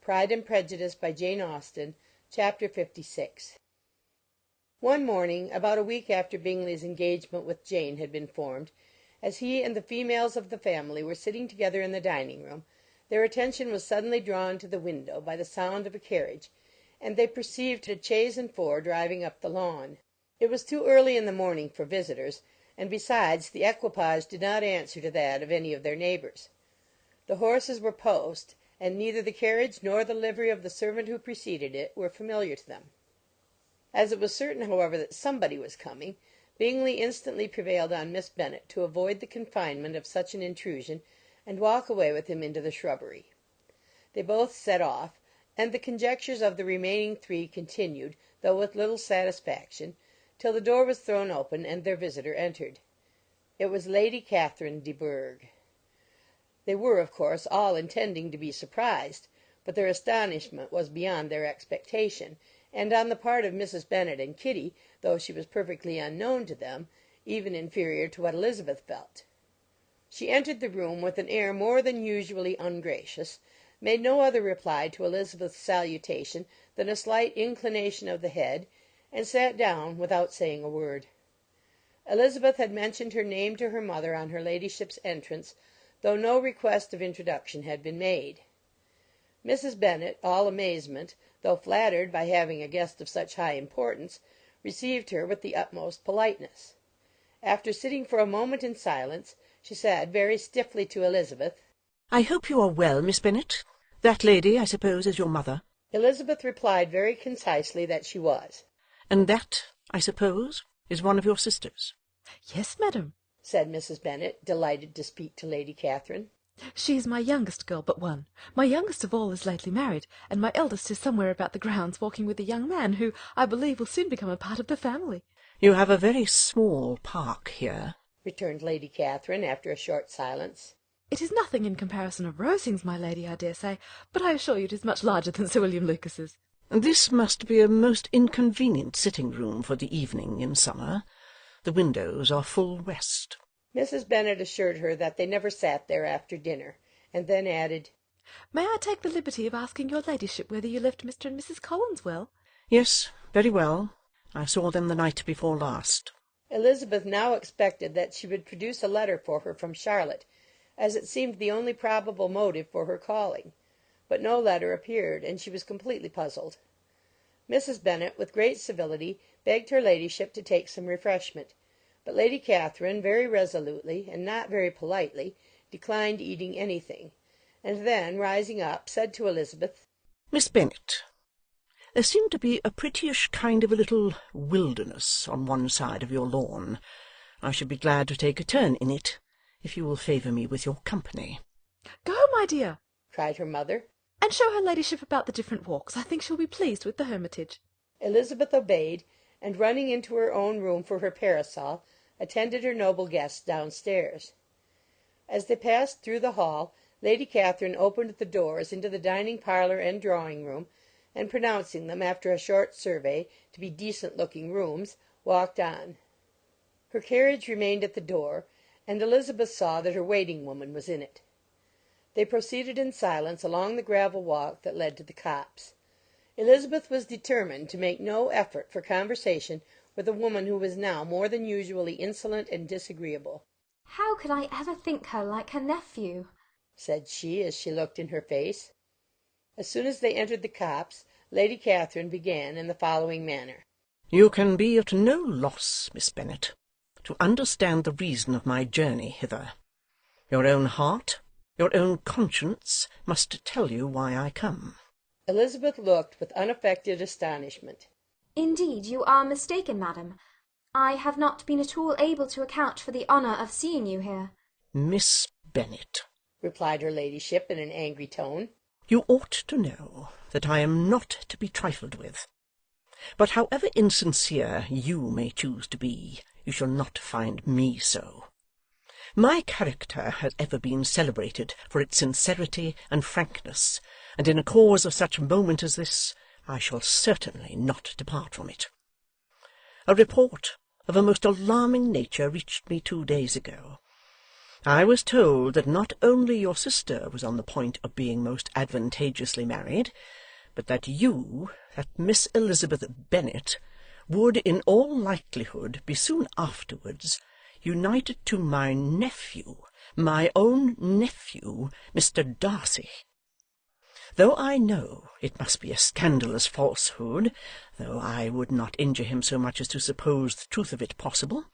Pride and Prejudice by Jane Austen, Chapter 56. One morning, about a week after Bingley's engagement with Jane had been formed, as he and the females of the family were sitting together in the dining-room, their attention was suddenly drawn to the window by the sound of a carriage, and they perceived a chaise and four driving up the lawn. It was too early in the morning for visitors, and besides, the equipage did not answer to that of any of their neighbours. The horses were post, and neither the carriage nor the livery of the servant who preceded it were familiar to them. As it was certain, however, that somebody was coming, Bingley instantly prevailed on Miss Bennet to avoid the confinement of such an intrusion, and walk away with him into the shrubbery. They both set off, and the conjectures of the remaining three continued, though with little satisfaction, till the door was thrown open and their visitor entered. It was Lady Catherine de Bourgh. They were, of course, all intending to be surprised, but their astonishment was beyond their expectation, and on the part of Mrs. Bennet and Kitty, though she was perfectly unknown to them, even inferior to what Elizabeth felt. She entered the room with an air more than usually ungracious, made no other reply to Elizabeth's salutation than a slight inclination of the head, and sat down without saying a word. Elizabeth had mentioned her name to her mother on her ladyship's entrance, though no request of introduction had been made. Mrs. Bennet, all amazement, though flattered by having a guest of such high importance, received her with the utmost politeness. After sitting for a moment in silence, she said very stiffly to Elizabeth, "I hope you are well, Miss Bennet. That lady, I suppose, is your mother?" Elizabeth replied very concisely that she was. "And that, I suppose, is one of your sisters?" "Yes, madam," said Mrs. Bennet, delighted to speak to Lady Catherine. "she is my youngest girl but one. My youngest of all is lately married, and my eldest is somewhere about the grounds walking with a young man who, I believe, will soon become a part of the family." "You have a very small park here," returned Lady Catherine, after a short silence. "It is nothing in comparison of Rosings, my lady, I dare say, but I assure you it is much larger than Sir William Lucas's." "This must be a most inconvenient sitting-room for the evening in summer. The windows are full west." Mrs. Bennet assured her that they never sat there after dinner, and then added, "May I take the liberty of asking your ladyship whether you left Mr. and Mrs. Collins well?" "Yes, very well. I saw them the night before last." Elizabeth now expected that she would produce a letter for her from Charlotte, as it seemed the only probable motive for her calling; but no letter appeared, and she was completely puzzled. Mrs. Bennet, with great civility, begged her ladyship to take some refreshment, but Lady Catherine, very resolutely, and not very politely, declined eating anything, and then, rising up, said to Elizabeth, "Miss Bennet, there seemed to be a prettyish kind of a little wilderness on one side of your lawn. I should be glad to take a turn in it, if you will favour me with your company." "Go, my dear," cried her mother, "and show her ladyship about the different walks. I think she'll be pleased with the hermitage." Elizabeth obeyed, and running into her own room for her parasol, attended her noble guests downstairs. As they passed through the hall, Lady Catherine opened the doors into the dining parlour and drawing-room, and pronouncing them, after a short survey, to be decent-looking rooms, walked on. Her carriage remained at the door, and Elizabeth saw that her waiting-woman was in it. They proceeded in silence along the gravel walk that led to the copse. Elizabeth was determined to make no effort for conversation with a woman who was now more than usually insolent and disagreeable. "How could I ever think her like her nephew?" said she, as she looked in her face. As soon as they entered the copse, Lady Catherine began in the following manner. "You can be at no loss, Miss Bennet, to understand the reason of my journey hither. Your own heart, your own conscience, must tell you why I come." Elizabeth looked with unaffected astonishment. "Indeed, you are mistaken, madam. I have not been at all able to account for the honour of seeing you here." "Miss Bennet," replied her ladyship in an angry tone, "you ought to know that I am not to be trifled with. But however insincere you may choose to be, you shall not find me so. My character has ever been celebrated for its sincerity and frankness, and in a cause of such moment as this, I shall certainly not depart from it. A report of a most alarming nature reached me 2 days ago. I was told that not only your sister was on the point of being most advantageously married, but that you, that Miss Elizabeth Bennet, would in all likelihood be soon afterwards united to my nephew, my own nephew, Mr. Darcy. Though I know it must be a scandalous falsehood, though I would not injure him so much as to suppose the truth of it possible,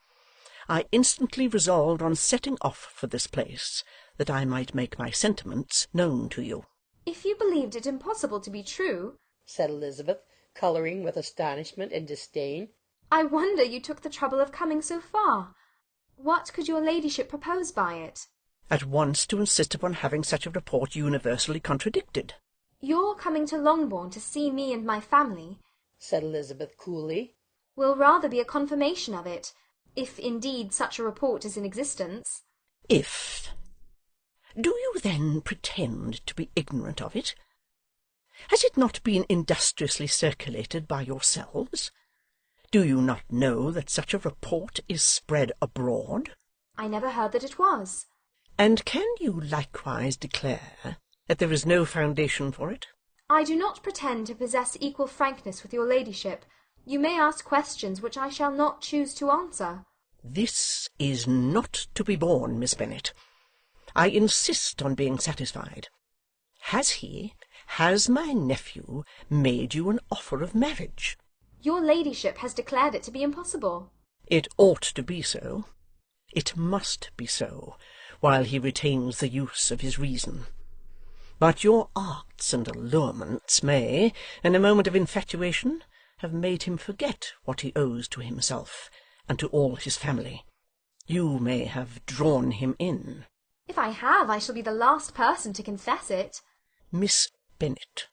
I instantly resolved on setting off for this place, that I might make my sentiments known to you. If you believed it impossible to be true, said Elizabeth, colouring with astonishment and disdain, I wonder you took the trouble of coming so far. What could your ladyship propose by it? At once to insist upon having such a report universally contradicted. Your coming to Longbourn to see me and my family, said Elizabeth coolly, will rather be a confirmation of it, if indeed such a report is in existence. If? Do you then pretend to be ignorant of it? Has it not been industriously circulated by yourselves? Do you not know that such a report is spread abroad? I never heard that it was. And can you likewise declare that there is no foundation for it? I do not pretend to possess equal frankness with your ladyship. You may ask questions which I shall not choose to answer. This is not to be borne, Miss Bennet. I insist on being satisfied. Has my nephew made you an offer of marriage? Your ladyship has declared it to be impossible. It ought to be so. It must be so, while he retains the use of his reason. But your arts and allurements may, in a moment of infatuation, have made him forget what he owes to himself and to all his family. You may have drawn him in. If I have, I shall be the last person to confess it. Miss Bennet,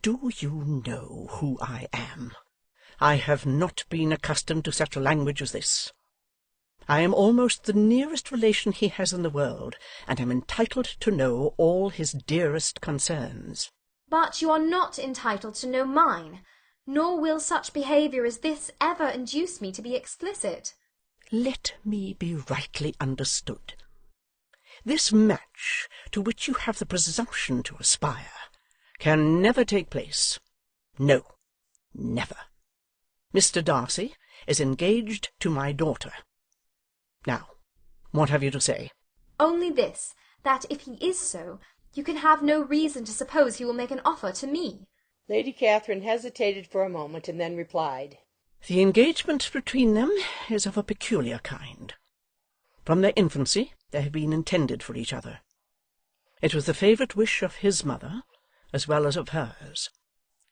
do you know who I am? I have not been accustomed to such a language as this. I am almost the nearest relation he has in the world, and am entitled to know all his dearest concerns. But you are not entitled to know mine, nor will such behaviour as this ever induce me to be explicit. Let me be rightly understood. This match, to which you have the presumption to aspire, can never take place. No, never. Mr. Darcy is engaged to my daughter. Now, what have you to say? Only this, that if he is so, you can have no reason to suppose he will make an offer to me. Lady Catherine hesitated for a moment, and then replied, The engagement between them is of a peculiar kind. From their infancy they have been intended for each other. It was the favourite wish of his mother, as well as of hers.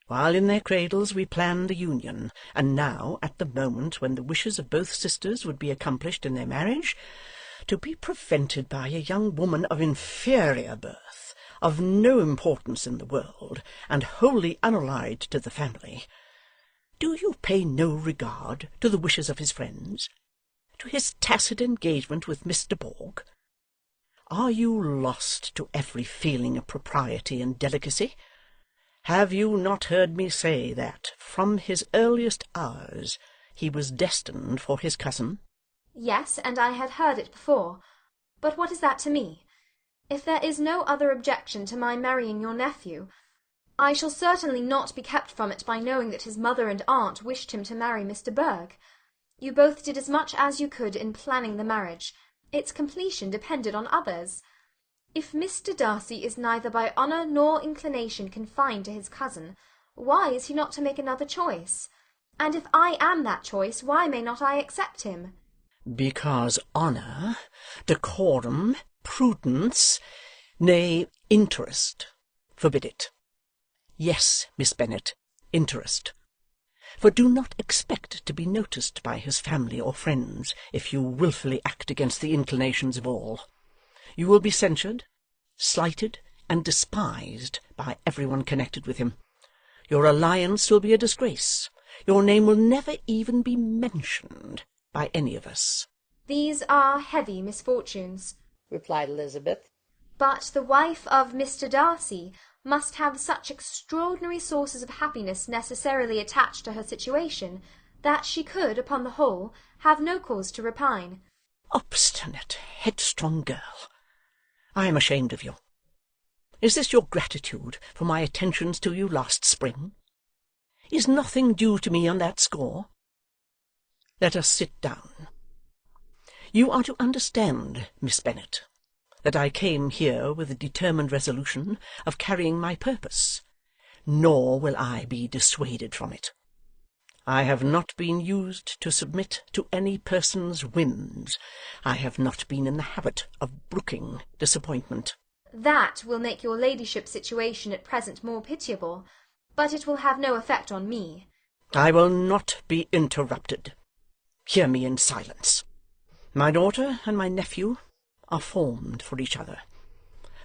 While in their cradles we planned the union, and now, at the moment when the wishes of both sisters would be accomplished in their marriage, to be prevented by a young woman of inferior birth, of no importance in the world, and wholly unallied to the family. Do you pay no regard to the wishes of his friends, to his tacit engagement with Mr. Borg? Are you lost to every feeling of propriety and delicacy? Have you not heard me say that, from his earliest hours, he was destined for his cousin? Yes, and I had heard it before. But what is that to me? If there is no other objection to my marrying your nephew, I shall certainly not be kept from it by knowing that his mother and aunt wished him to marry Mr. Berg. You both did as much as you could in planning the marriage. Its completion depended on others. If Mr. Darcy is neither by honour nor inclination confined to his cousin, why is he not to make another choice? And if I am that choice, why may not I accept him? Because honour, decorum, prudence, nay, interest, forbid it. Yes, Miss Bennet, interest. For do not expect to be noticed by his family or friends if you wilfully act against the inclinations of all. You will be censured, slighted, and despised by everyone connected with him. Your alliance will be a disgrace. Your name will never even be mentioned by any of us. These are heavy misfortunes, replied Elizabeth. But the wife of Mr. Darcy must have such extraordinary sources of happiness necessarily attached to her situation, that she could, upon the whole, have no cause to repine. Obstinate, headstrong girl! I am ashamed of you. Is this your gratitude for my attentions to you last spring? Is nothing due to me on that score? Let us sit down. You are to understand, Miss Bennet, that I came here with the determined resolution of carrying my purpose, nor will I be dissuaded from it. I have not been used to submit to any person's whims. I have not been in the habit of brooking disappointment. That will make your ladyship's situation at present more pitiable, but it will have no effect on me. I will not be interrupted. Hear me in silence. My daughter and my nephew are formed for each other.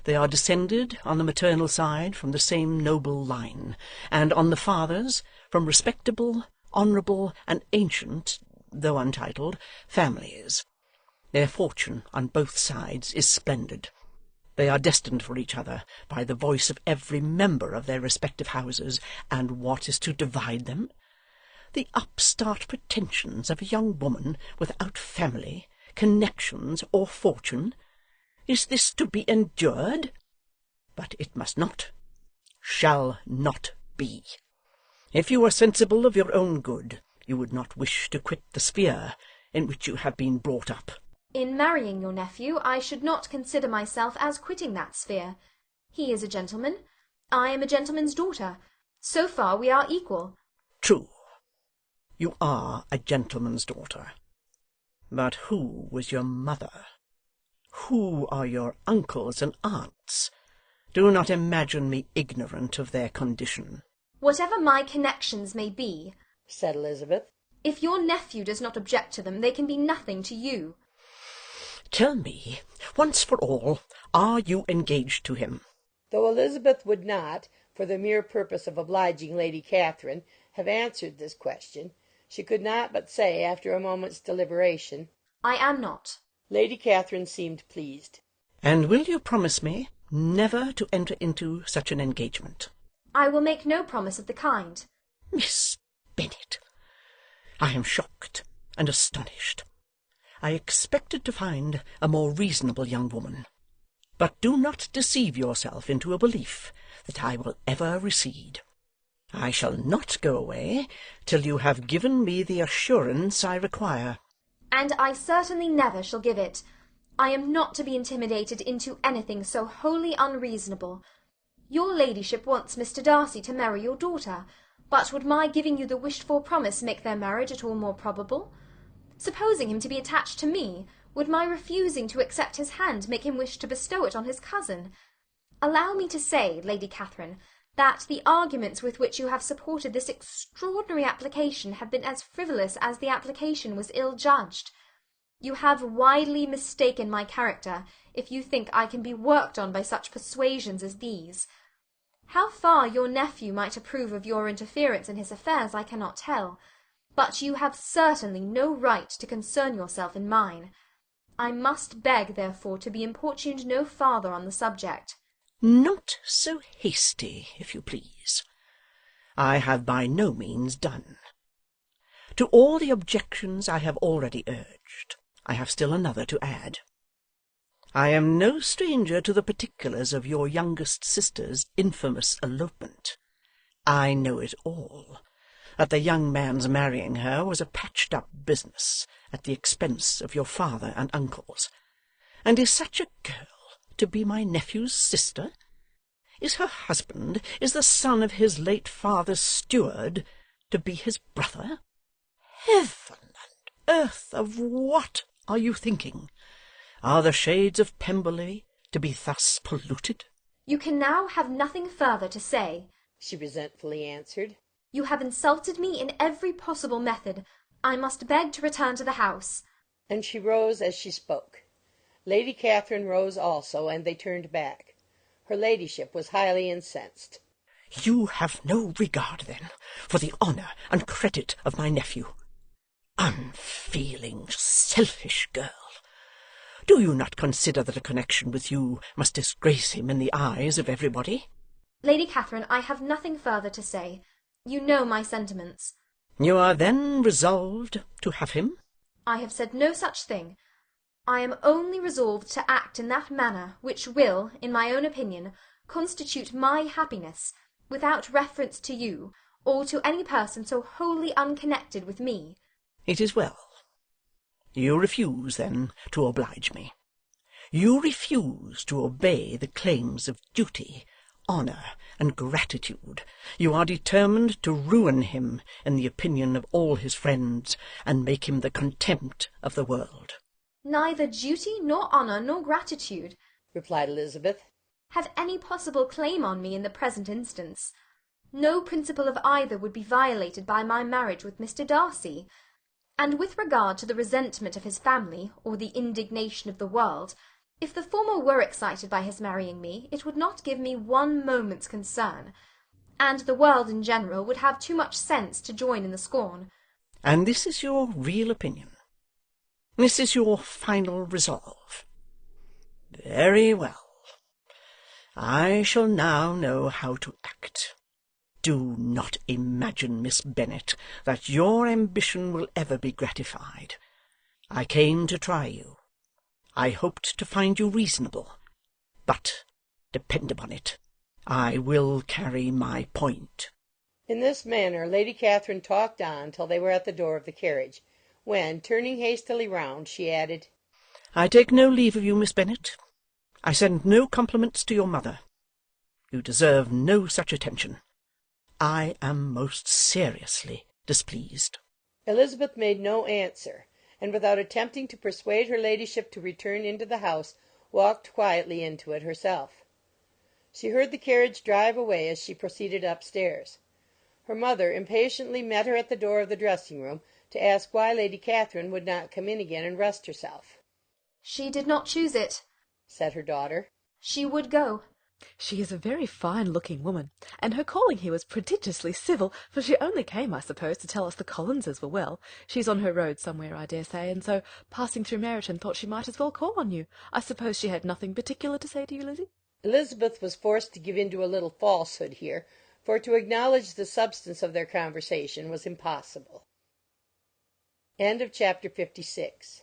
They are descended on the maternal side from the same noble line, and on the father's from respectable, honourable, and ancient, though untitled, families. Their fortune on both sides is splendid. They are destined for each other by the voice of every member of their respective houses, and what is to divide them? The upstart pretensions of a young woman without family, connections, or fortune. Is this to be endured? But it must not, shall not be. If you were sensible of your own good, you would not wish to quit the sphere in which you have been brought up. In marrying your nephew, I should not consider myself as quitting that sphere. He is a gentleman. I am a gentleman's daughter. So far we are equal. True. You are a gentleman's daughter. But who was your mother? Who are your uncles and aunts? Do not imagine me ignorant of their condition. Whatever my connections may be, said Elizabeth, if your nephew does not object to them, they can be nothing to you. Tell me, once for all, are you engaged to him? Though Elizabeth would not, for the mere purpose of obliging Lady Catherine, have answered this question, she could not but say, after a moment's deliberation, I am not. Lady Catherine seemed pleased. And will you promise me never to enter into such an engagement? I will make no promise of the kind. Miss Bennet, I am shocked and astonished. I expected to find a more reasonable young woman. But do not deceive yourself into a belief that I will ever recede. I shall not go away till you have given me the assurance I require. And I certainly never shall give it. I am not to be intimidated into anything so wholly unreasonable. Your ladyship wants Mr. Darcy to marry your daughter, but would my giving you the wished-for promise make their marriage at all more probable? Supposing him to be attached to me, would my refusing to accept his hand make him wish to bestow it on his cousin? Allow me to say, Lady Catherine, that the arguments with which you have supported this extraordinary application have been as frivolous as the application was ill-judged. You have widely mistaken my character, if you think I can be worked on by such persuasions as these. How far your nephew might approve of your interference in his affairs I cannot tell, but you have certainly no right to concern yourself in mine. I must beg, therefore, to be importuned no farther on the subject. Not so hasty, if you please. I have by no means done. To all the objections I have already urged, I have still another to add. I am no stranger to the particulars of your youngest sister's infamous elopement. I know it all, that the young man's marrying her was a patched-up business at the expense of your father and uncles. And is such a girl to be my nephew's sister? Is her husband, is the son of his late father's steward, to be his brother? Heaven and earth, of what are you thinking? Are the shades of Pemberley to be thus polluted? You can now have nothing further to say, she resentfully answered. You have insulted me in every possible method. I must beg to return to the house. And she rose as she spoke. Lady Catherine rose also, and they turned back. Her ladyship was highly incensed. You have no regard, then, for the honour and credit of my nephew. Unfeeling, selfish girl! Do you not consider that a connection with you must disgrace him in the eyes of everybody? Lady Catherine, I have nothing further to say. You know my sentiments. You are then resolved to have him? I have said no such thing. I am only resolved to act in that manner which will, in my own opinion, constitute my happiness, without reference to you, or to any person so wholly unconnected with me. It is well. You refuse, then, to oblige me. You refuse to obey the claims of duty, honour, and gratitude. You are determined to ruin him in the opinion of all his friends, and make him the contempt of the world. Neither duty, nor honour, nor gratitude, replied Elizabeth, have any possible claim on me in the present instance. No principle of either would be violated by my marriage with Mr. Darcy. And with regard to the resentment of his family, or the indignation of the world, if the former were excited by his marrying me, it would not give me one moment's concern, and the world in general would have too much sense to join in the scorn. And this is your real opinion? This is your final resolve? Very well. I shall now know how to act. Do not imagine, Miss Bennet, that your ambition will ever be gratified. I came to try you. I hoped to find you reasonable. But, depend upon it, I will carry my point. In this manner Lady Catherine talked on till they were at the door of the carriage, when, turning hastily round, she added, I take no leave of you, Miss Bennet. I send no compliments to your mother. You deserve no such attention. I am most seriously displeased. Elizabeth made no answer, and without attempting to persuade her ladyship to return into the house, walked quietly into it herself. She heard the carriage drive away as she proceeded upstairs. Her mother impatiently met her at the door of the dressing-room to ask why Lady Catherine would not come in again and rest herself. She did not choose it, said her daughter. She would go. She is a very fine-looking woman, and her calling here was prodigiously civil, for she only came, I suppose, to tell us the Collinses were well. She's on her road somewhere, I dare say, and so, passing through Meryton, thought she might as well call on you. I suppose she had nothing particular to say to you, Lizzie? Elizabeth was forced to give in to a little falsehood here, for to acknowledge the substance of their conversation was impossible. End of chapter 56.